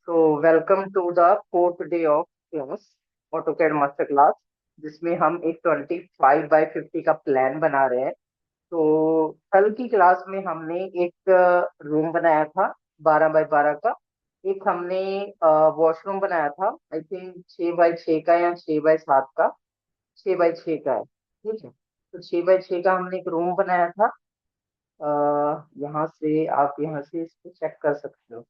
So welcome to the fourth day of class, AutoCAD master class, जिसमें हम एक 25x50 का प्लान बना रहे हैं। तो कल की क्लास में हमने एक रूम बनाया था 12x12 का। एक हमने वॉशरूम बनाया था, आई थिंक 6x6 का या 6x7 का। 6x6 का है, ठीक है। तो 6x6 का हमने एक रूम बनाया था। यहाँ से आप यहाँ से इसको चेक कर सकते हो।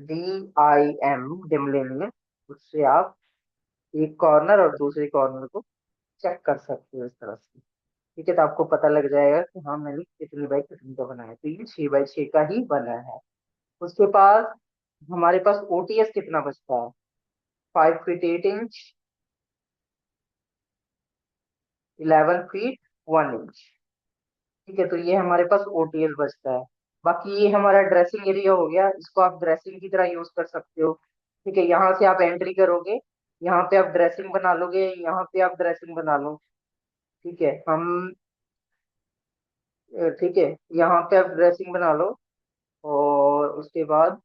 DIM लेंगे, उससे आप एक कॉर्नर और दूसरे कॉर्नर को चेक कर सकते हो इस तरह से। ठीक है, तो आपको पता लग जाएगा कि हाँ मैंने कितनी बाई कितनी का बनाया है। तो ये 6x6 का ही बना है। उसके पास हमारे पास OTS कितना बचता है? 5 फीट 8 इंच, 11 फीट 1 इंच। ठीक है, तो ये हमारे पास OTS बचता है। बाकी ये हमारा ड्रेसिंग एरिया हो गया, इसको आप ड्रेसिंग की तरह यूज कर सकते हो। ठीक है, यहाँ से आप एंट्री करोगे, यहाँ पे आप ड्रेसिंग बना लोगे, यहाँ पे आप ड्रेसिंग बना लो। ठीक है, ठीक है, यहाँ पे आप ड्रेसिंग बना लो। और उसके बाद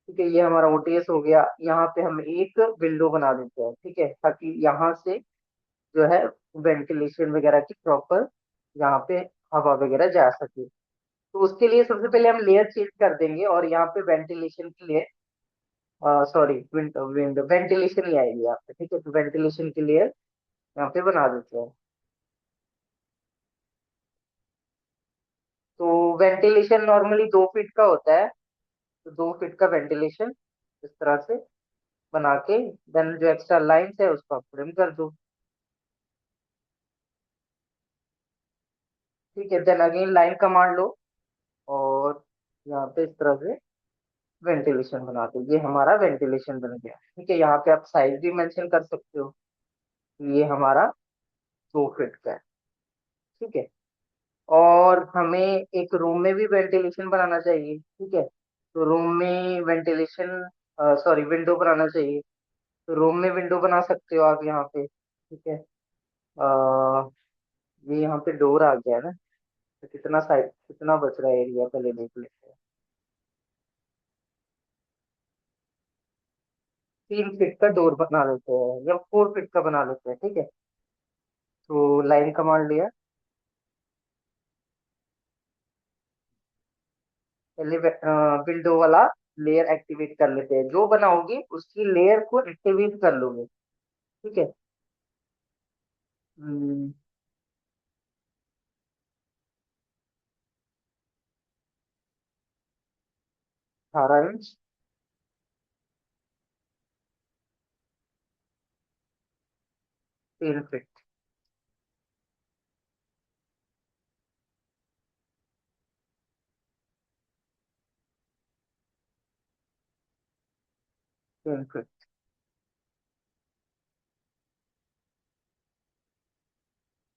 ठीक है, ये हमारा OTS हो गया। यहाँ पे हम एक विंडो बना देते हैं, ठीक है, ताकि यहाँ से जो है वेंटिलेशन वगैरह की प्रॉपर यहाँ पे हवा वगैरह जा सके। तो उसके लिए सबसे पहले हम लेयर चेंज कर देंगे, और यहाँ पे वेंटिलेशन के लिए सॉरी, विंडो विंडो वेंटिलेशन ही आएगी यहाँ पे। ठीक है, तो वेंटिलेशन के लिए यहाँ पे बना देते हैं। तो वेंटिलेशन नॉर्मली 2 फीट का होता है, तो 2 फीट का वेंटिलेशन इस तरह से बना के देन जो एक्स्ट्रा लाइंस है उसको आप ट्रिम कर दो। ठीक है, देन अगेन लाइन कमांड लो, और यहाँ पे इस तरह से वेंटिलेशन बना दो। ये हमारा वेंटिलेशन बन गया। ठीक है, यहाँ पे आप साइज भी मेंशन कर सकते हो। ये हमारा 2 फीट का है। ठीक है, और हमें एक रूम में भी वेंटिलेशन बनाना चाहिए। ठीक है, तो रूम में वेंटिलेशन सॉरी विंडो बनाना चाहिए। तो रूम में विंडो बना सकते हो आप यहाँ पे। ठीक है, ये यहाँ पे डोर आ गया है ना। तो कितना साइज कितना बच रहा है एरिया, पहले देख लेते हैं। 3 फीट का डोर बना लेते हैं या 4 फीट का बना लेते हैं। ठीक है, तो लाइन कमांड लिया, पहले विंडो वाला लेयर एक्टिवेट कर लेते हैं। जो बनाओगे उसकी लेयर को एक्टिवेट कर लोगे। ठीक है, 18 इंच 3 फीट। 3 फीट।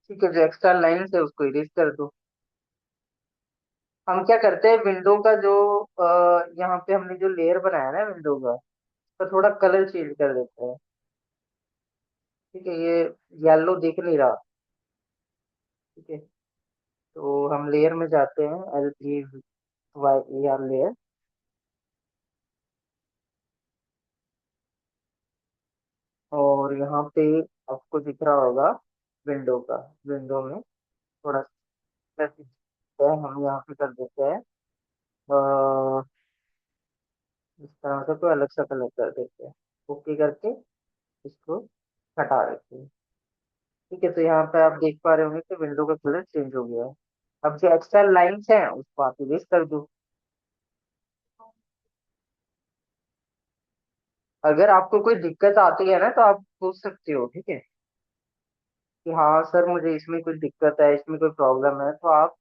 ठीक है, जो एक्स्ट्रा लाइंस है उसको इरेज कर दो। हम क्या करते हैं, विंडो का जो यहाँ पे हमने जो लेयर बनाया ना विंडो का, तो थोड़ा कलर चेंज कर देते हैं। ठीक है, ये येलो दिख नहीं रहा। ठीक है, तो हम लेयर में जाते हैं, LGYER लेयर। और यहाँ पे आपको दिख रहा होगा विंडो का, विंडो में थोड़ा सा है, हम यहाँ पे कर देते हैं इस तरह से कोई अलग सा कलर कर देते हैं। ओके करके इसको हटा देते हैं। ठीक है, तो यहाँ पे आप देख पा रहे होंगे कि विंडो का कलर चेंज हो गया है। अब जो एक्स्ट्रा लाइंस हैं उसको आप इरेज कर दो। अगर आपको कोई दिक्कत आती है ना तो आप पूछ सकते हो। ठीक है, कि हाँ सर मुझे इसमें कोई दिक्कत है, इसमें कोई प्रॉब्लम है, तो आप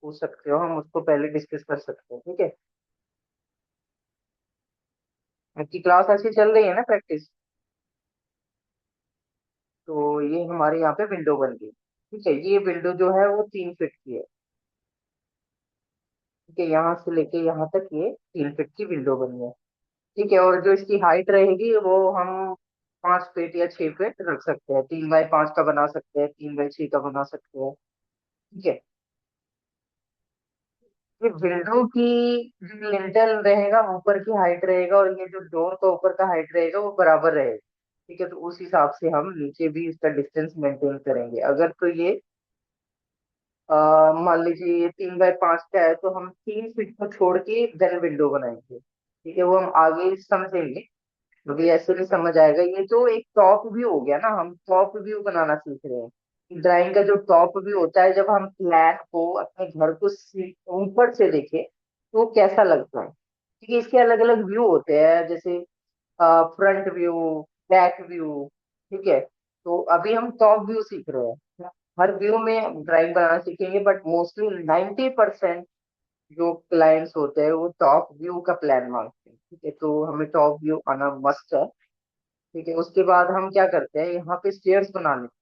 पूछ सकते हो, हम उसको पहले डिस्कस कर सकते हैं। ठीक है, आपकी क्लास ऐसी चल रही है ना, प्रैक्टिस। तो ये हमारे यहाँ पे विंडो बन गई। ठीक है, ये विंडो जो है वो 3 फीट की है। ठीक है, यहाँ से लेके यहाँ तक ये 3 फीट की विंडो बनी है। ठीक है, और जो इसकी हाइट रहेगी वो हम 5 फीट या 6 फीट रख सकते हैं। 3x5 का बना सकते हैं, 3x6 का बना सकते हैं। ठीक है, ये विंडो की जो लिंटल रहेगा ऊपर की हाइट रहेगा, और ये जो डोर का ऊपर का हाइट रहेगा वो बराबर रहेगा। ठीक है, तो उस हिसाब से हम नीचे भी इसका डिस्टेंस मेंटेन करेंगे। अगर तो ये मान लीजिए ये 3 बाय 5 का है, तो हम 3 फीट को छोड़ के देन विंडो बनाएंगे। ठीक है, वो हम आगे समझेंगे, क्योंकि ऐसे नहीं समझ आएगा। ये तो एक टॉप व्यू हो गया ना, हम टॉप व्यू बनाना सीख रहे हैं। ड्राइंग का जो टॉप व्यू होता है, जब हम प्लान को अपने घर को ऊपर से देखें तो कैसा लगता है। ठीक है, इसके अलग अलग व्यू होते हैं, जैसे फ्रंट व्यू, बैक व्यू। ठीक है, तो अभी हम टॉप व्यू सीख रहे हैं। हर व्यू में ड्राइंग बनाना सीखेंगे, बट मोस्टली 90% जो क्लाइंट्स होते हैं वो टॉप व्यू का प्लान मांगते हैं। ठीक है, तो हमें टॉप व्यू आना मस्ट है। ठीक है, उसके बाद हम क्या करते हैं, यहाँ पे स्टेयर्स बना लेते हैं।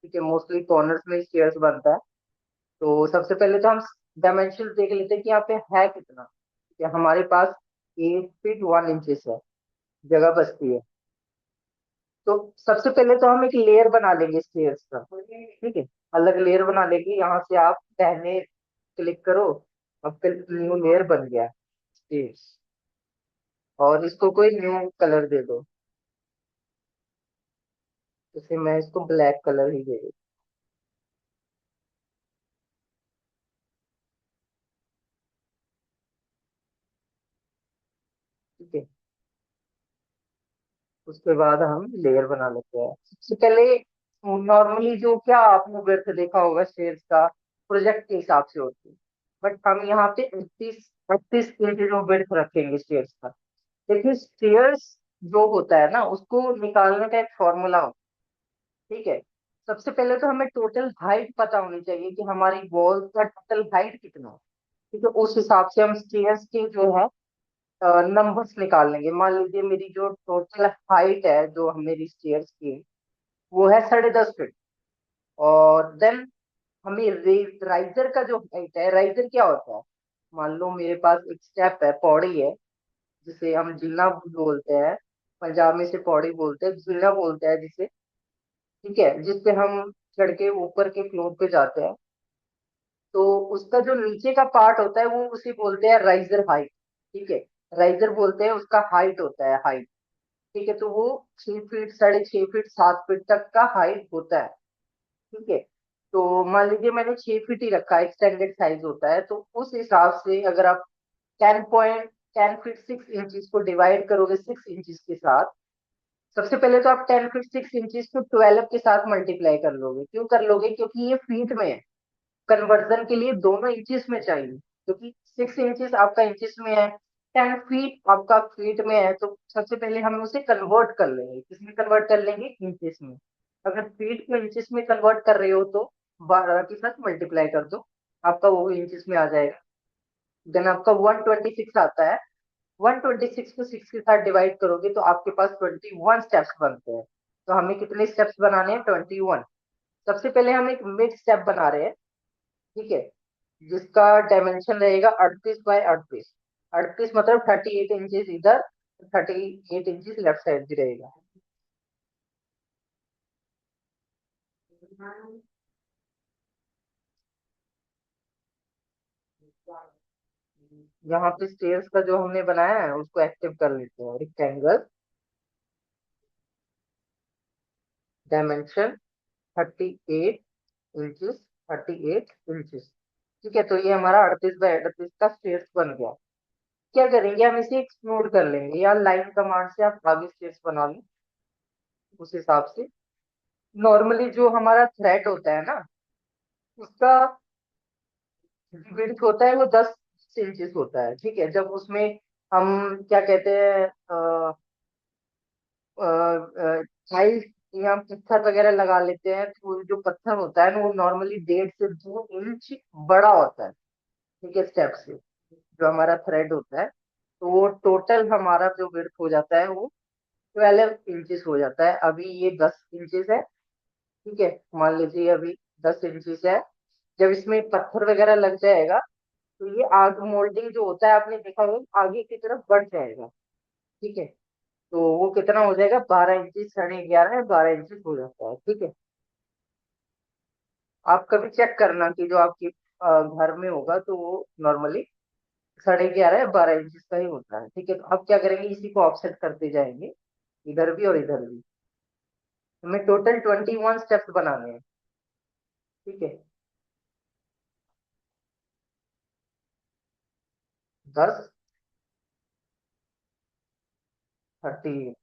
ठीक है, मोस्टली कॉर्नर्स में स्टेयर्स बनता है। तो सबसे पहले तो हम डायमेंशन देख लेते हैं कि यहाँ पे है कितना। ठीक है, हमारे पास 8 फीट 1 इंचेस है, जगह बचती है। तो सबसे पहले तो हम एक लेयर बना लेंगे स्टेयर्स का। ठीक है, अलग लेयर बना लेंगे। यहाँ से आप पहले क्लिक करो, अब फिर न्यू लेयर बन गया स्टेयर्स। और इसको कोई न्यू कलर दे दो, जैसे मैं इसको ब्लैक कलर ही दे दूँ। ठीक है, उसके बाद हम लेयर बना लेते हैं। सबसे पहले नॉर्मली जो क्या आपने वर्थ देखा होगा स्टेयर्स का, प्रोजेक्ट के हिसाब से होती है। बट हम यहाँ पे 38 इंच जो वर्थ रखेंगे स्टेयर्स का। देखिए, स्टेयर्स जो होता है ना, उसको निकालने का एक फॉर्मूला होता है। ठीक है, सबसे पहले तो हमें टोटल हाइट पता होनी चाहिए कि हमारी वॉल का टोटल हाइट कितना है। ठीक है, उस हिसाब से हम स्टेयर्स के जो है नंबर्स निकाल लेंगे। मान लीजिए मेरी जो टोटल हाइट है जो मेरी स्टेयर्स की, वो है 10.5 फीट। और देन हमें राइजर का जो हाइट है, राइजर क्या होता है, मान लो मेरे पास एक स्टेप है, पौड़ी है, जिसे हम जीना बोलते हैं। पंजाब में से पौड़ी बोलते हैं, जीना बोलते हैं जिसे। ठीक है, जिसपे हम चढ़ के ऊपर के फ्लोर पे जाते हैं। तो उसका जो नीचे का पार्ट होता है वो उसे बोलते हैं राइजर हाइट। ठीक है, राइजर बोलते हैं उसका हाइट होता है, हाइट। ठीक है, तो वो 6 फीट, 6.5 फीट, 7 फीट तक का हाइट होता है। ठीक है, तो मान लीजिए मैंने 6 फीट ही रखा है, स्टैंडर्ड साइज होता है। तो उस हिसाब से अगर आप 10.10 फीट 6 इंचज को डिवाइड करोगे 6 इंचज के साथ, सबसे पहले तो आप 10 फीट 6 इंचज को 12 के साथ मल्टीप्लाई कर लोगे। क्यों कर लोगे, क्योंकि ये फीट में है। कन्वर्जन के लिए दोनों इंचेस में चाहिए, क्योंकि 6 इंचेस आपका इंचेस में है, 10 फीट आपका फीट में है। तो सबसे पहले हम उसे कन्वर्ट कर लेंगे, किसमें कन्वर्ट कर लेंगे, इंचेस में। अगर फीट को इंचेस में कन्वर्ट कर रहे हो तो 12 के साथ मल्टीप्लाई कर दो, आपका वो इंचेस में आ जाएगा। देन आपका 126 आता है। 126 को 6 के साथ डिवाइड करोगे तो आपके पास 21 स्टेप्स बनते हैं। तो हमें कितने स्टेप्स बनाने हैं, 21। सबसे पहले हम एक मिड स्टेप बना रहे हैं। ठीक है, जिसका डायमेंशन रहेगा 38 बाय 38। 38 मतलब 38 इंचेस इधर, 38 इंचेस लेफ्ट साइड भी रहेगा। यहाँ पे स्टेयर्स का जो हमने बनाया है उसको एक्टिव कर लेते हैं। Rectangle, dimension 38 inches, 38 inches. ठीक है, तो ये हमारा 38 बाय 38 का स्टेयर्स बन गया। क्या करेंगे, हम इसे एक्सप्लोर कर लेंगे, या लाइन कमांड से आप आगे स्टेयर्स बना लो उस हिसाब से। नॉर्मली जो हमारा थ्रेड होता है ना, उसका विड्थ होता है वो 10 इंचेस होता है। ठीक है, जब उसमें हम क्या कहते हैं, टाइल्स या पत्थर वगैरह लगा लेते हैं, तो जो पत्थर होता है ना वो नॉर्मली 1.5 से 2 इंच बड़ा होता है। ठीक है, स्टेप से जो हमारा थ्रेड होता है, तो वो टोटल हमारा जो विड्थ हो जाता है वो 12 इंचेस हो जाता है। अभी ये 10 इंचेस है। ठीक है, मान लीजिए अभी 10 इंचेस है। जब इसमें पत्थर वगैरह लग जाएगा तो ये आग मोल्डिंग जो होता है, आपने देखा होगा, आगे की तरफ बढ़ जाएगा। ठीक है, तो वो कितना हो जाएगा, 12 इंची, 11.5 12 इंची हो जाता है। ठीक है, आप कभी चेक करना कि जो आपके घर में होगा तो वो नॉर्मली 11.5 या 12 इंच का ही होता है। ठीक है, तो अब क्या करेंगे, इसी को ऑफसेट करते जाएंगे, इधर भी और इधर भी। हमें टोटल 21 स्टेप्स बनाने हैं। ठीक है, 10, 30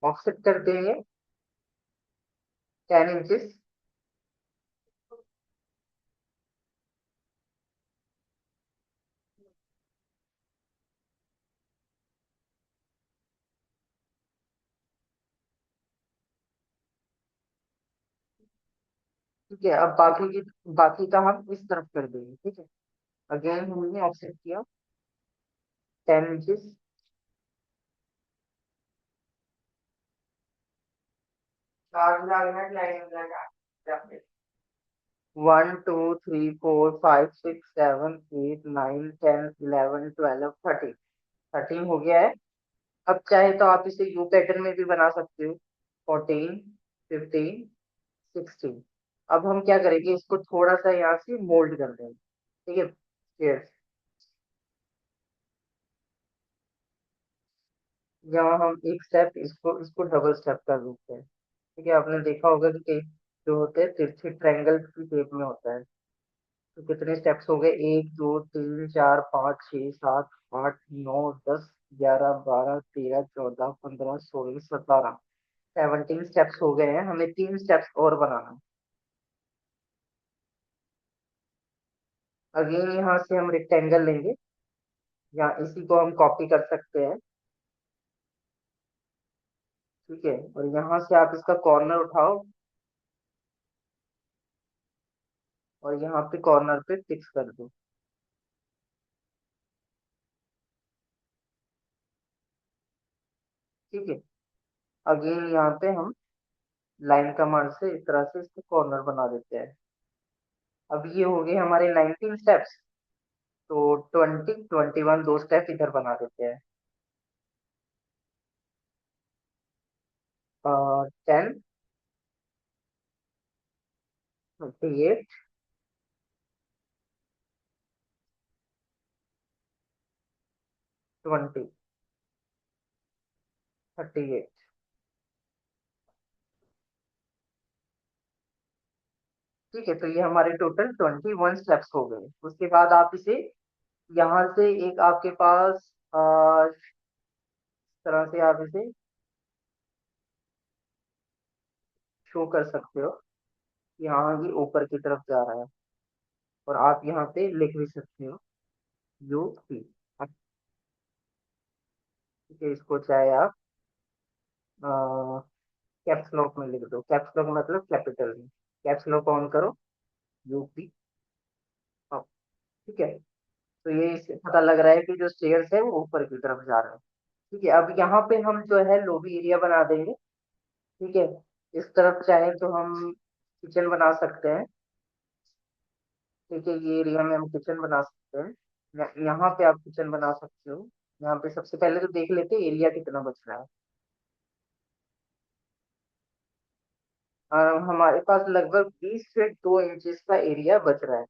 ऑफसेट कर देंगे 10 इंचेस। ठीक है, अब बाकी का हम इस तरफ कर देंगे। ठीक है, अगेन हमने ऑफसेट किया 10 इंचेस। 1 2 3 4 5 6 7 8 9 10 11 12 13। 13 हो गया है। अब चाहे तो आप इसे यू पैटर्न में भी बना सकते हो। 14, 15, 16। अब हम क्या करेंगे, इसको थोड़ा सा यहाँ से मोल्ड कर देंगे। ठीक है, Cheers। यहाँ हम एक स्टेप इसको इसको डबल स्टेप कर देते हैं। ठीक है, आपने देखा होगा कि कई जो होते हैं तिरछे ट्रायंगल की शेप में होता है। तो कितने स्टेप्स हो गए, 1 2 3 4 5 6 7 8 9 10 11 12 13 14 15 16 17। 17 स्टेप्स हो गए हैं, हमें 3 स्टेप्स और बनाना है। अगेन यहाँ से हम रेक्टेंगल लेंगे, या इसी को हम कॉपी कर सकते हैं। ठीक है, और यहाँ से आप इसका कॉर्नर उठाओ और यहाँ पे कॉर्नर पे फिक्स कर दो। ठीक है, अगेन यहाँ पे हम लाइन कमांड से इस तरह से इसको कॉर्नर बना देते हैं। अब ये हो गए हमारे 19 स्टेप्स। तो 20 21 दो स्टेप इधर बना देते हैं। 10, 28, 20, 38। ठीक है, तो ये हमारे टोटल 21 स्टेप्स हो गए। उसके बाद आप इसे यहाँ से एक आपके पास इस तरह से आप इसे शो कर सकते हो कि हाँ ये ऊपर की तरफ जा रहा है। और आप यहाँ पे लिख भी सकते हो UP। ठीक है, इसको चाहे आप कैप्स लॉक में लिख दो। कैप्स लॉक मतलब कैपिटल में। कैप्स लॉक ऑन करो, UP। ठीक है, तो ये इससे पता लग रहा है कि जो स्टेयर्स है वो ऊपर की तरफ जा रहा है। ठीक है, अब यहाँ पे हम जो है लॉबी एरिया बना देंगे। ठीक है, इस तरफ चाहे तो हम किचन बना सकते हैं। ठीक है, ये एरिया में हम किचन बना सकते हैं, यहाँ पे आप किचन बना सकते हो। यहाँ पे सबसे पहले तो देख लेते हैं एरिया कितना बच रहा है। हमारे पास लगभग 20 फीट 2 इंचेस का एरिया बच रहा है।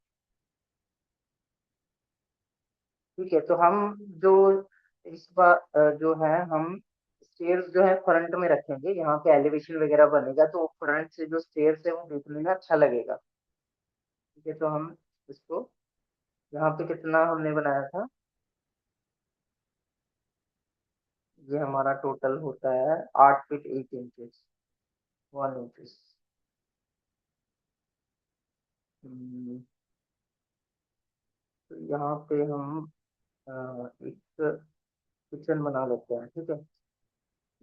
ठीक है, तो हम जो इस बार जो है हम स्टेयर्स जो है फ्रंट में रखेंगे। यहाँ पे एलिवेशन वगैरह बनेगा तो फ्रंट से जो स्टेयर्स है वो देखने में अच्छा लगेगा। ठीक है, तो हम इसको यहाँ पे कितना हमने बनाया था, ये हमारा टोटल होता है 8 फीट 8 इंचेस 1 इंचेस। तो यहाँ पे हम एक किचन बना लेते हैं। ठीक है,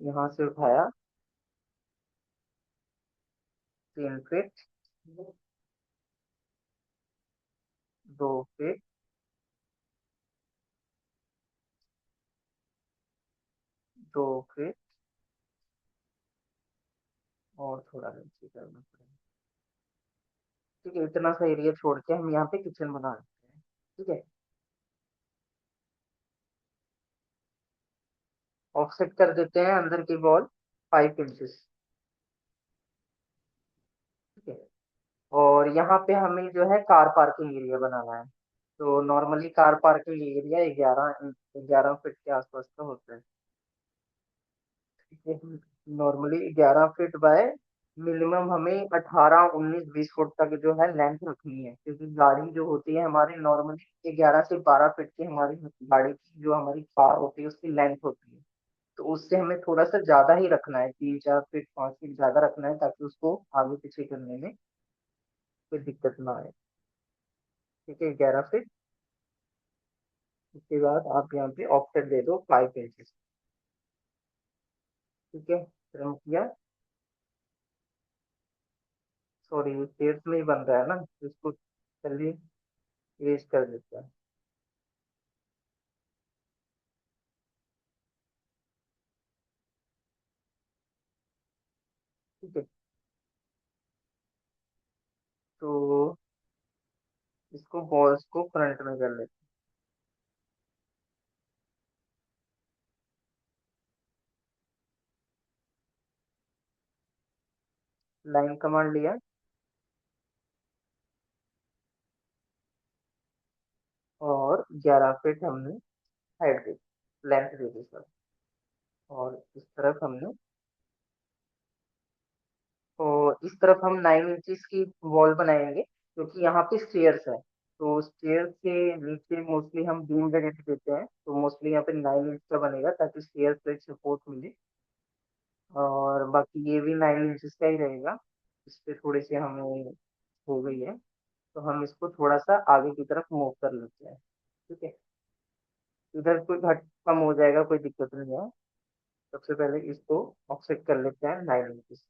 यहाँ से उठाया 3 फीट 2 फीट 2 फीट और थोड़ा नीचे करना पड़ेगा। ठीक है, इतना सा एरिया छोड़ के हम यहाँ पे किचन बना लेते हैं। ठीक है, ऑफसेट कर देते हैं अंदर की वॉल 5 इंचेस। और यहाँ पे हमें जो है कार पार्किंग एरिया बनाना है। तो normally car parking area 11 feet के आसपास का होता है। नॉर्मली 11 फीट बाय मिनिमम हमें 18, 19, 20 फुट तक जो है लेंथ रखनी है, क्योंकि गाड़ी जो होती है हमारी नॉर्मली 11 से 12 फीट की हमारी गाड़ी की जो हमारी कार होती है उसकी लेंथ होती है। तो उससे हमें थोड़ा सा ज्यादा ही रखना है, 3, 4 फीट 5 फीट ज्यादा रखना है, ताकि उसको आगे पीछे करने में कोई दिक्कत ना आए। ठीक है, 11 फीट। उसके बाद आप यहाँ पे ऑफसेट दे दो 5 इंचेस। ठीक है, फिर हम किया। सॉरी, ये स्टेयर्स में ही बन रहा है ना, तो इसको चलिए इरेज कर देते हैं। ठीक है, तो इसको बॉल्स को फ्रंट में कर लेते हैं। लाइन कमांड लिया, और 11 फीट हमने हाइट दी, लेंथ दे दी सर। और इस तरफ हमने, तो इस तरफ हम 9 इंचेस की वॉल बनाएंगे, क्योंकि यहाँ पे स्टेयर्स है। तो स्टेयर्स के नीचे मोस्टली हम बीम वगैरह देते हैं, तो मोस्टली यहाँ पे 9 इंच का बनेगा, ताकि स्टेयर्स पे सपोर्ट मिले। और बाकी ये भी 9 इंचेस का ही रहेगा। इस पे थोड़ी सी हमें हो गई है, तो हम इसको थोड़ा सा आगे की तरफ मूव कर लेते हैं। ठीक है, इधर कोई घट कम हो जाएगा, कोई दिक्कत नहीं है। सबसे पहले इसको ऑफसेट कर लेते हैं 9 इंचेस।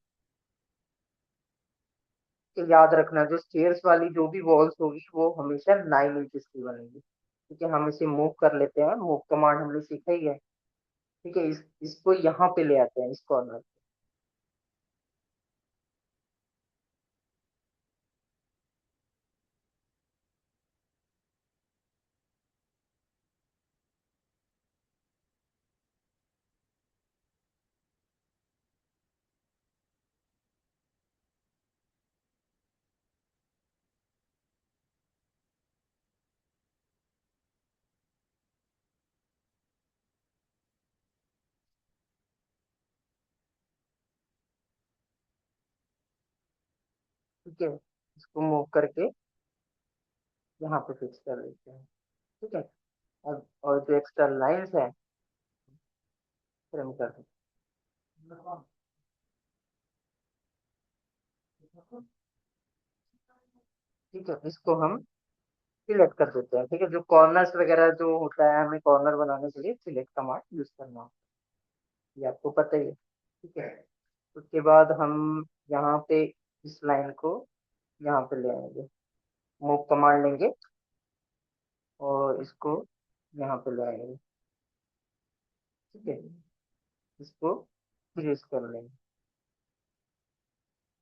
तो याद रखना, जो स्टेयर्स वाली जो भी वॉल्स होगी वो हमेशा 9 इंचेस की बनेगी। ठीक है, हम इसे मूव कर लेते हैं, मूव कमांड हमने सीखा ही है। ठीक है, इसको यहाँ पे ले आते हैं, इस कॉर्नर। ठीक है, इसको मूव करके यहाँ पे फिक्स कर लेते हैं। ठीक है, अब और जो एक्स्ट्रा लाइंस है फिर हम कर देते हैं। ठीक है, इसको हम सिलेक्ट कर देते हैं। ठीक है, जो कॉर्नर्स वगैरह जो होता है, हमें कॉर्नर बनाने के लिए सिलेक्ट कमांड यूज करना होता है, ये आपको पता ही है। ठीक है, उसके बाद हम यहाँ पे इस लाइन को यहाँ पे ले आएंगे, मूव कमांड लेंगे और इसको यहाँ पे ले आएंगे। ठीक है, इसको फ्रीज कर लेंगे।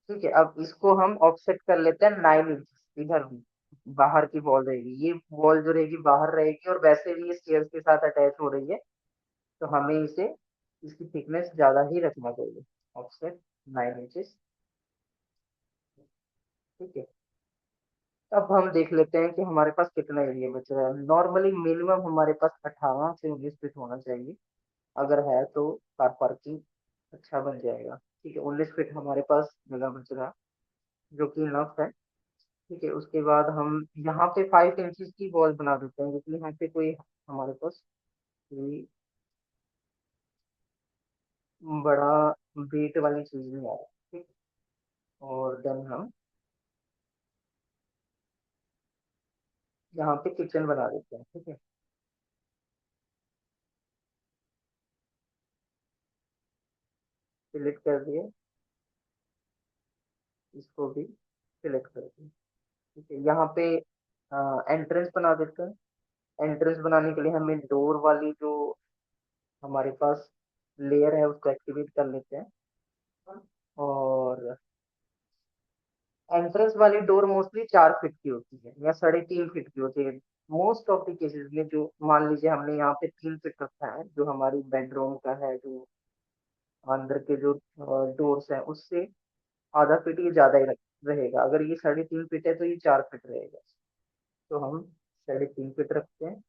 ठीक है, अब इसको हम ऑफसेट कर लेते हैं 9 इंच इधर भी। बाहर की वॉल रहेगी, ये वॉल जो रहेगी बाहर रहेगी, और वैसे भी ये स्टेयर्स के साथ अटैच हो रही है, तो हमें इसे, इसकी थिकनेस ज्यादा ही रखना चाहिए। Offset 9 inches. ठीक है, अब हम देख लेते हैं कि हमारे पास कितना एरिया बच रहा है। नॉर्मली मिनिमम हमारे पास 18 से 19 फीट होना चाहिए। अगर है तो कार पार्किंग अच्छा बन जाएगा। ठीक है, 19 फीट हमारे पास जगह बच रहा, जो कि इनफ है। ठीक है, उसके बाद हम यहाँ पे 5 इंचेस की वॉल बना देते हैं, क्योंकि यहाँ पे कोई हमारे पास कोई बड़ा वेट वाली चीज नहीं आ रहा। ठीक, और देन हम यहाँ पे किचन बना देते हैं। ठीक है, सिलेक्ट कर दिए, इसको भी सिलेक्ट कर दिए। ठीक है, यहाँ पे एंट्रेंस बना देते हैं। एंट्रेंस बनाने के लिए हमें डोर वाली जो हमारे पास लेयर है उसको एक्टिवेट कर लेते हैं। और एंट्रेंस वाली डोर मोस्टली 4 फीट की होती है या 3.5 फीट की होती है। मोस्ट ऑफ द केसेस में, जो मान लीजिए हमने यहाँ पे 3 फीट रखा है, जो हमारी बेडरूम का है, जो अंदर के जो डोर्स है उससे आधा फीट ही ज्यादा ही रखा रहेगा। अगर ये 3.5 फीट है तो ये 4 फीट रहेगा। तो हम 3.5 फीट रखते हैं।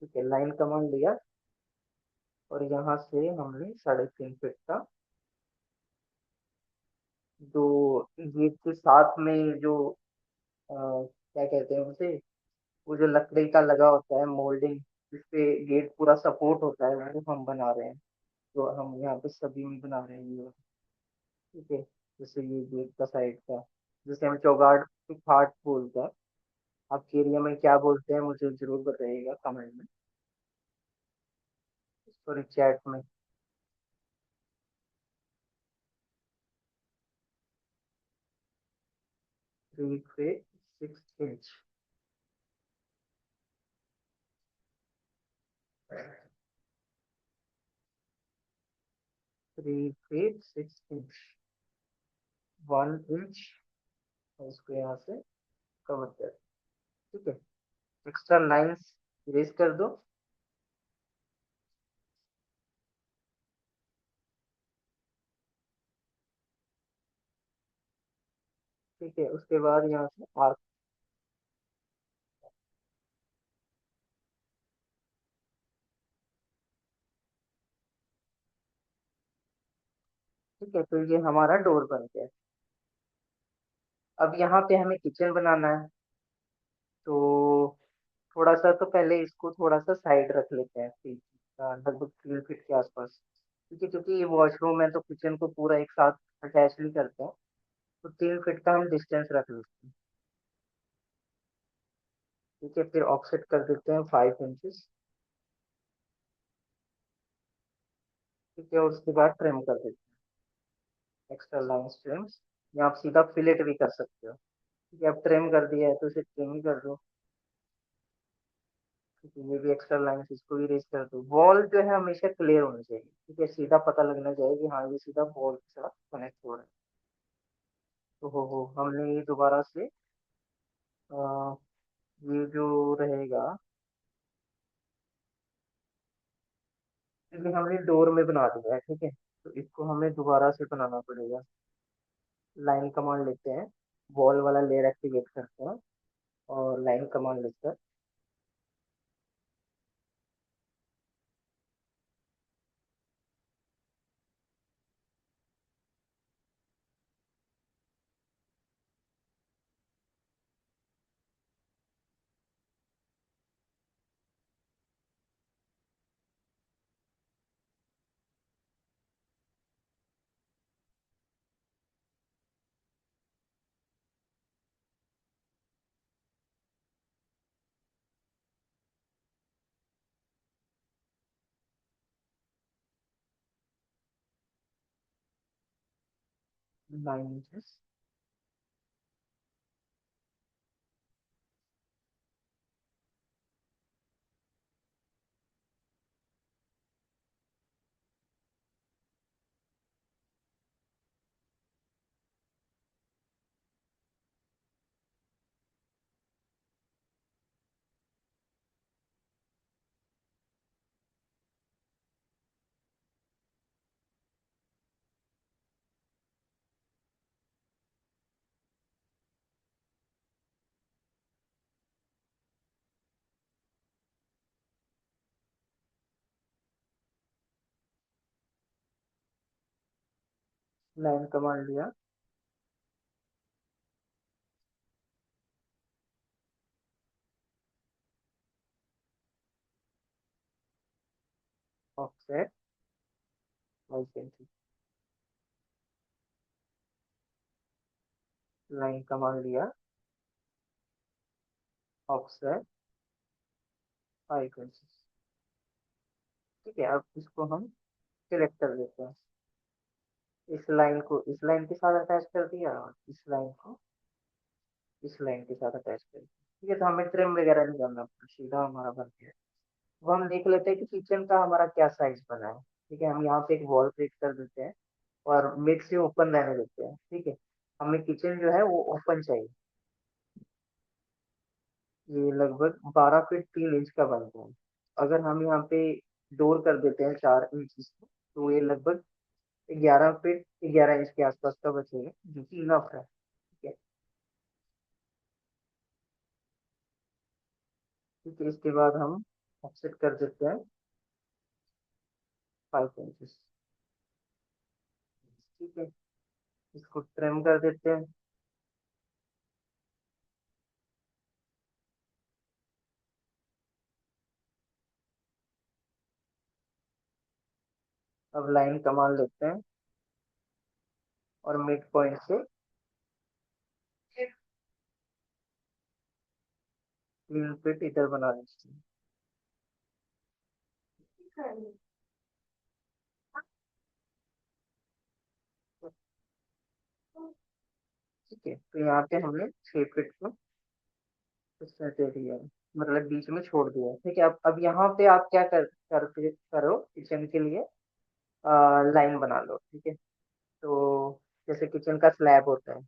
ठीक है, लाइन कमांड लिया और यहाँ से हमने 3.5 फीट का जो गेट के साथ में जो क्या कहते हैं उसे, वो जो लकड़ी का लगा होता है मोल्डिंग, जिसपे गेट पूरा सपोर्ट होता है, वो हम बना रहे हैं। तो हम यहाँ पे सभी में बना रहे हैं ये वाला। ठीक है, जैसे ये गेट का साइड का, जिसे हम चौगाड़ खाट बोलते हैं। आपके एरिया में क्या बोलते हैं मुझे जरूर बताइएगा कमेंट में, सॉरी चैट में। 3 feet 6 inch. 3 feet 6 inch, 1 inch. और इसको यहाँ से कवर कर। ठीक है, एक्स्ट्रा लाइंस इरेज कर दो। ठीक है, उसके बाद यहाँ से आर्क। ठीक है, तो ये हमारा डोर बन गया। अब यहाँ पे हमें किचन बनाना है, तो थोड़ा सा तो पहले इसको थोड़ा सा साइड रख लेते हैं, लगभग 3 फीट के आसपास। ठीक है, क्योंकि ये वॉशरूम है तो किचन को पूरा एक साथ अटैच नहीं करते हैं। तो 3 फीट का हम डिस्टेंस रख लेते हैं। ठीक है, फिर ऑफसेट कर देते हैं 5 इंचेस। ठीक है, और उसके बाद ट्रिम कर देते हैं एक्स्ट्रा लाइन ट्रिम्स, या आप सीधा फिलेट भी कर सकते हो। ठीक है, अब ट्रिम कर दिया है तो इसे ट्रिम ही कर दो। ठीक है, ये भी एक्स्ट्रा लाइन, इसको भी रेज कर दो। वॉल जो है हमेशा क्लियर होनी चाहिए। ठीक है, सीधा पता लगना चाहिए कि हाँ ये सीधा वॉल के साथ कनेक्ट हो रहा है। तो हो हमने ये दोबारा से आ, ये जो रहेगा, क्योंकि हमने डोर में बना दिया है। ठीक है, तो इसको हमें दोबारा से बनाना पड़ेगा। लाइन कमांड लेते हैं, वॉल वाला लेयर एक्टिवेट करते हैं और लाइन कमांड लेते हैं। लाइन लाइन कमांड लिया, ऑफसेट 5 इंच। लाइन कमांड लिया, ऑफसेट 5 इंच। ठीक है, अब इसको हम सिलेक्ट कर देते हैं। इस लाइन को इस लाइन के साथ अटैच कर दिया और इस लाइन को इस लाइन के साथ अटैच कर दिया। ठीक है, तो हमें ट्रिम वगैरह नहीं करना, सीधा हमारा बन गया। अब हम देख लेते हैं कि किचन का हमारा क्या साइज बना है। ठीक है, हम यहाँ पे एक वॉल क्रिएट कर देते हैं और मिड से ओपन रहने देते हैं। ठीक है, हमें किचन जो है वो ओपन चाहिए। ये लगभग 12 फीट 3 इंच का बनता है। अगर हम यहाँ पे डोर कर देते हैं 4 इंच को, तो ये लगभग 11 फीट 11 इंच के आसपास का बचेगा, जो कि इनफ है। ठीक है। ठीक है, इसके बाद हम ऑफसेट कर देते हैं 5 इंच। ठीक है, इसको ट्रिम कर देते हैं। अब लाइन कमान लेते हैं और मिड पॉइंट से 3 फीट इधर बना लेते हैं। ठीक है, तो यहाँ पे हमने 6 फीट को उसमें दे दिया है, मतलब बीच में छोड़ दिया है। ठीक है, अब यहाँ पे आप क्या करो किचन के लिए लाइन बना लो। ठीक है, तो जैसे किचन का स्लैब होता है,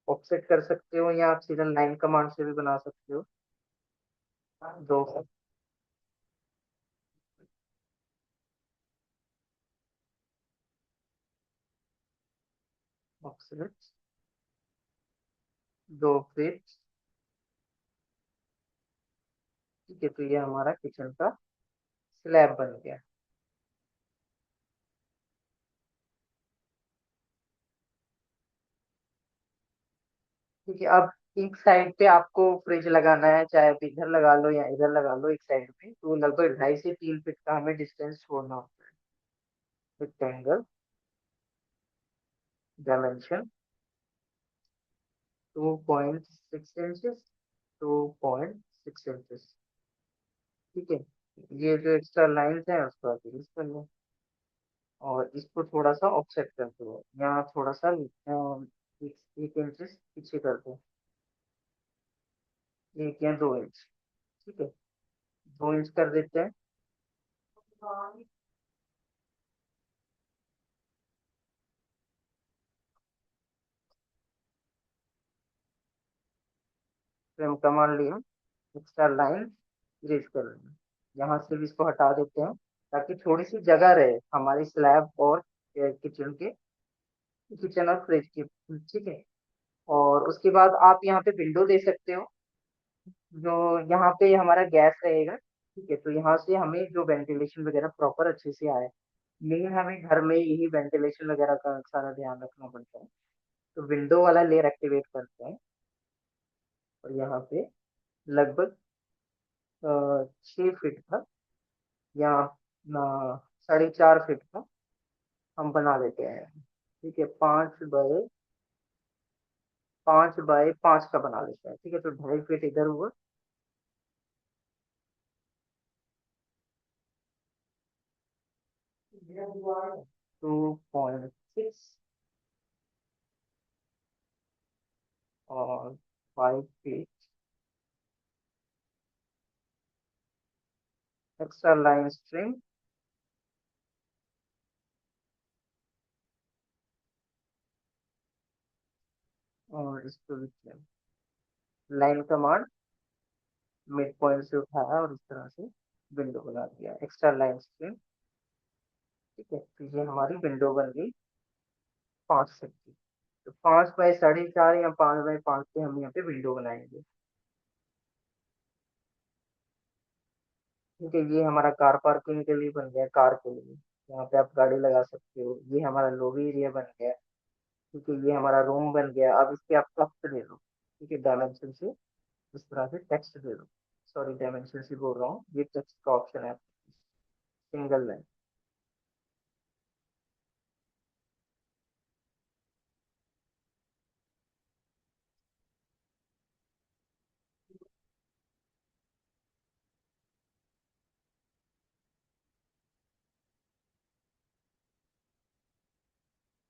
ऑफसेट कर सकते हो या आप सीधा लाइन कमांड से भी बना सकते हो। दो ऑफसेट 2 फीट। ठीक है, तो ये हमारा किचन का स्लैब बन गया। ठीक है, अब एक साइड पे आपको फ्रिज लगाना है, चाहे आप इधर लगा लो या इधर लगा लो, एक साइड पे तो लगभग 2.5 से 3 फीट का हमें डिस्टेंस छोड़ना होता है। Rectangle dimension 2.6 inches, 2.6 inches. ठीक है, ये जो एक्स्ट्रा लाइंस है उसको आप यूज कर लो और इसको थोड़ा सा ऑफसेट कर दो, यहाँ थोड़ा सा 1 इंचेस पीछे कर दो, 1 या 2 इंच। ठीक है, 2 इंच कर देते हैं। फिर हम कमान लिया, एक्स्ट्रा लाइन इरेज कर लेंगे, यहाँ से भी इसको हटा देते हैं ताकि थोड़ी सी जगह रहे हमारी स्लैब और किचन के, किचन और फ्रिज की। ठीक है, और उसके बाद आप यहाँ पे विंडो दे सकते हो, जो यहाँ पे हमारा गैस रहेगा। ठीक है, तो यहाँ से हमें जो वेंटिलेशन वगैरह प्रॉपर अच्छे से आए, मेन हमें घर में यही वेंटिलेशन वगैरह का सारा ध्यान रखना पड़ता है। तो विंडो वाला लेयर एक्टिवेट करते हैं और यहाँ पे लगभग 6 फीट का या 4.5 फीट का हम बना लेते हैं। ठीक है, 5 बाय 5 का बना लेते हैं। ठीक है, तो 2.5 फीट इधर हुआ, 2.6 और 5 फीट एक्स्ट्रा लाइन स्ट्रिंग और इसको लाइन कमांड मिड पॉइंट से उठाया और इस तरह से विंडो बना दिया, एक्स्ट्रा लाइन स्ट्रिंग। ठीक है, तो ये हमारी विंडो बन गई 5 फीट की। तो 5 बाय 4.5 या 5 बाय 5 के हम यहाँ पे विंडो बनाएंगे। ठीक है, ये हमारा कार पार्किंग के लिए बन गया, कार के लिए यहाँ पे आप गाड़ी लगा सकते हो। ये हमारा लॉबी एरिया बन गया। ठीक है, ये हमारा रूम बन गया। अब इस पे आप टेक्स्ट दे दो। ठीक है, डायमेंशन से इस तरह से टेक्स्ट दे दो, सॉरी डायमेंशन से बोल रहा हूँ, ये टेक्स्ट का ऑप्शन है, सिंगल लाइन।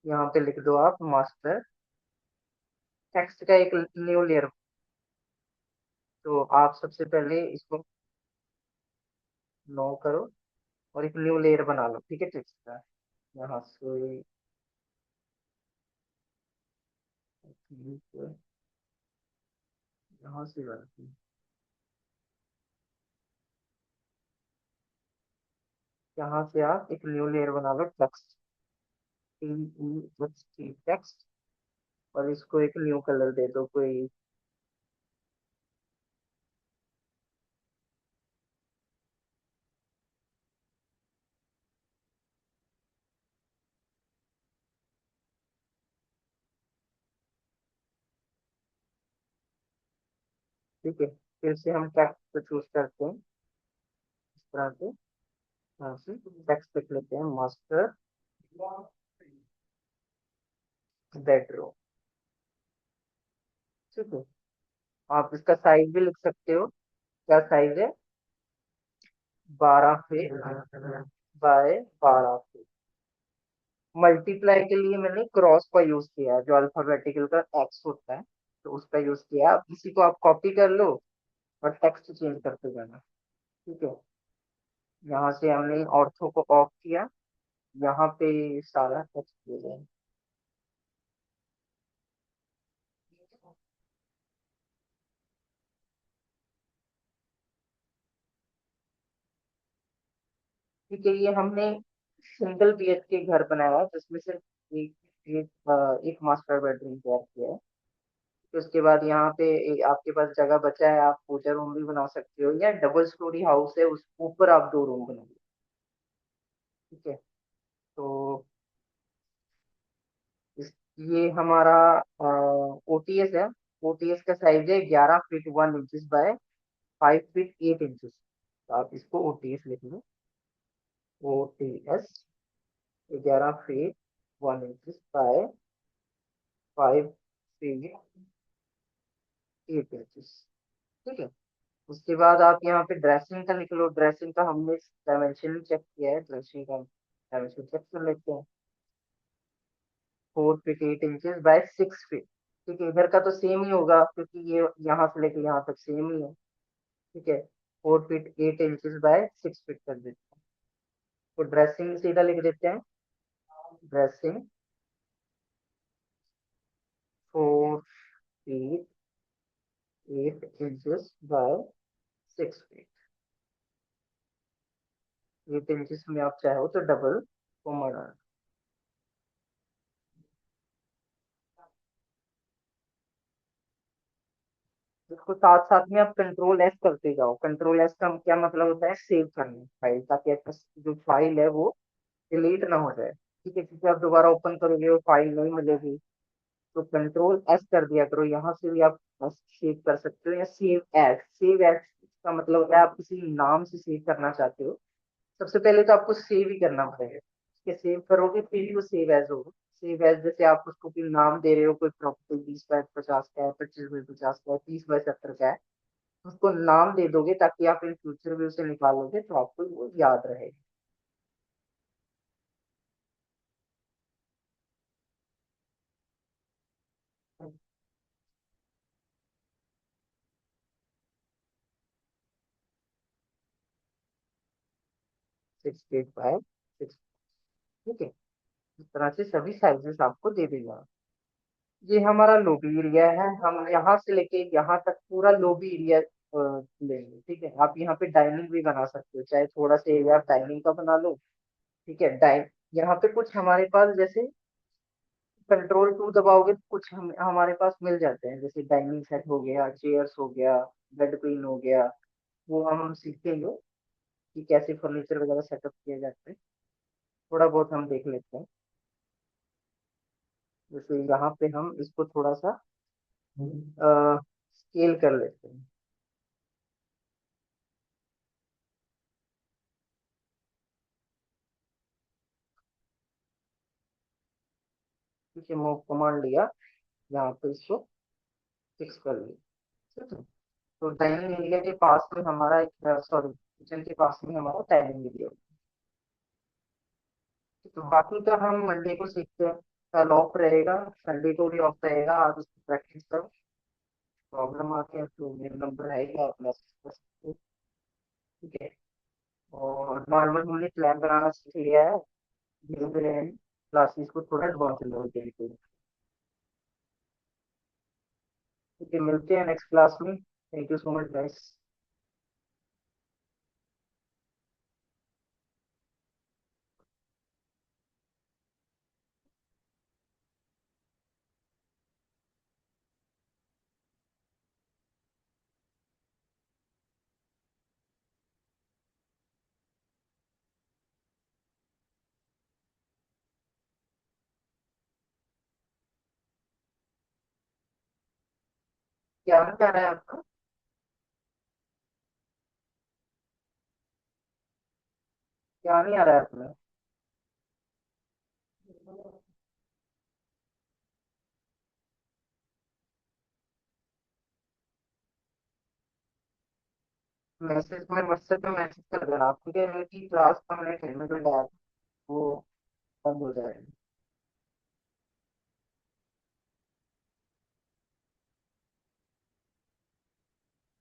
यहाँ पे लिख दो आप मास्टर, टेक्स्ट का एक न्यू लेयर। तो आप सबसे पहले इसको नो करो और एक न्यू लेयर बना लो। ठीक है, टेक्स्ट का यहाँ से यहाँ से यहाँ से आप एक न्यू लेयर बना लो, टेक्स्ट, टेक्स्ट, और इसको एक न्यू कलर दे दो कोई। ठीक है, फिर से हम टेक्स्ट को चूज करते हैं इस तरह से। यहाँ से टेक्स्ट लिख लेते हैं, मास्टर बेडरूम। ठीक है, आप इसका साइज भी लिख सकते हो। क्या साइज है? 12 फीट बाय 12 फीट। मल्टीप्लाई के लिए मैंने क्रॉस का यूज किया है, जो अल्फाबेटिकल का एक्स होता है, तो उसका यूज किया है। अब इसी को आप कॉपी कर लो और टेक्स्ट चेंज करते जाना। ठीक है, यहाँ से हमने ऑर्थो को ऑफ किया, यहाँ पे सारा टेक्स्ट दे दें। ठीक है, ये हमने सिंगल बीएचके घर बनाया है, जिसमें सिर्फ एक एक मास्टर बेडरूम तैयार किया है। तो उसके बाद यहाँ पे आपके पास जगह बचा है, आप पूजा रूम भी बना सकते हो, या डबल स्टोरी हाउस है उस ऊपर आप 2 रूम बनाओ। ठीक है, तो इस ये हमारा ओटीएस है। ओटीएस का साइज है 11 feet 1 inch by 5 feet 8 inch. तो आप इसको ओटीएस लिख लो, OTS 11 feet 1 inch by 5 feet 8 inch. ठीक है, उसके बाद आप यहाँ पे ड्रेसिंग का लिख लो। ड्रेसिंग का हमने डायमेंशन चेक किया है, ड्रेसिंग का डायमेंशन चेक कर लेते हैं। 4 फीट 8 इंच बाय 6 फीट। ठीक है, इधर का तो सेम ही होगा क्योंकि ये यहाँ से लेके यहाँ तक सेम ही है। ठीक है, 4 फीट 8 इंच बाय 6 फीट कर देते हैं। तो ड्रेसिंग सीधा लिख देते हैं, dressing 4 feet 8 inch by 6 feet. 8 inch में आप चाहो तो डबल को मड़ा। इसको साथ साथ में आप कंट्रोल एस करते जाओ। कंट्रोल एस का क्या मतलब होता है? सेव करना फाइल, ताकि आपका जो फाइल है वो डिलीट ना हो जाए। ठीक है, क्योंकि आप दोबारा ओपन करोगे वो फाइल नहीं मिलेगी। तो कंट्रोल एस कर दिया करो, यहाँ से भी आप सेव कर सकते हो, या सेव एज। सेव एज का मतलब होता है आप किसी नाम से सेव करना चाहते हो, सबसे पहले तो आपको सेव ही करना पड़ेगा। ठीक है, सेव करोगे फिर ही वो सेव एज होगा। सेव एज जैसे आप उसको कोई नाम दे रहे हो, कोई प्रॉपर्टी 20 बाय 50 का है, 25 बाय 50 का है, 30 बाय 70 का है, उसको नाम दे दोगे ताकि आप इन फ्यूचर में उसे निकालोगे तो आपको वो याद रहेगा। 6 फीट बाय 6। ठीक है, इस तरह से सभी साइजेस आपको दे देगा। ये हमारा लॉबी एरिया है, हम यहाँ से लेके यहाँ तक पूरा लॉबी एरिया लेंगे। ठीक है, आप यहाँ पे डाइनिंग भी बना सकते हो, चाहे थोड़ा सा एरिया आप डाइनिंग का बना लो। ठीक है, यहाँ पे कुछ हमारे पास जैसे कंट्रोल 2 दबाओगे तो कुछ हमारे पास मिल जाते हैं, जैसे डाइनिंग सेट हो गया, चेयर्स हो गया, बेड क्वीन हो गया। वो हम सीखेंगे कि कैसे फर्नीचर वगैरह सेटअप किए जाते हैं। थोड़ा बहुत हम देख लेते हैं। जैसे यहाँ पे हम इसको थोड़ा सा स्केल कर लेते हैं। ठीक है, मूव कमांड लिया, यहाँ पे इसको फिक्स कर लिया। ठीक है, तो डाइनिंग एरिया के पास में हमारा एक, सॉरी, किचन के पास में हमारा डाइनिंग एरिया। तो बाकी का हम मंडे को सीखते हैं। कल ऑफ रहेगा, संडे को भी ऑफ रहेगा, आप उसकी प्रैक्टिस करो। प्रॉब्लम आती है तो मेरा नंबर है ही, आप मैसेज कर सकते हो। ठीक है, और नॉर्मल हमने प्लान बनाना सीख लिया है। धीरे धीरे क्लासेस को थोड़ा एडवांस लेवल पे लेके। ठीक है, मिलते हैं नेक्स्ट क्लास में। Thank you so much guys. क्या क्या रहा है आपका? क्या नहीं आ रहा है आपने? मैसेज में व्हाट्सएप पे मैसेज कर देना आप, ठीक है? कि क्लास का मैंने एटेंड कर लिया है, वो बंद हो जाएगा।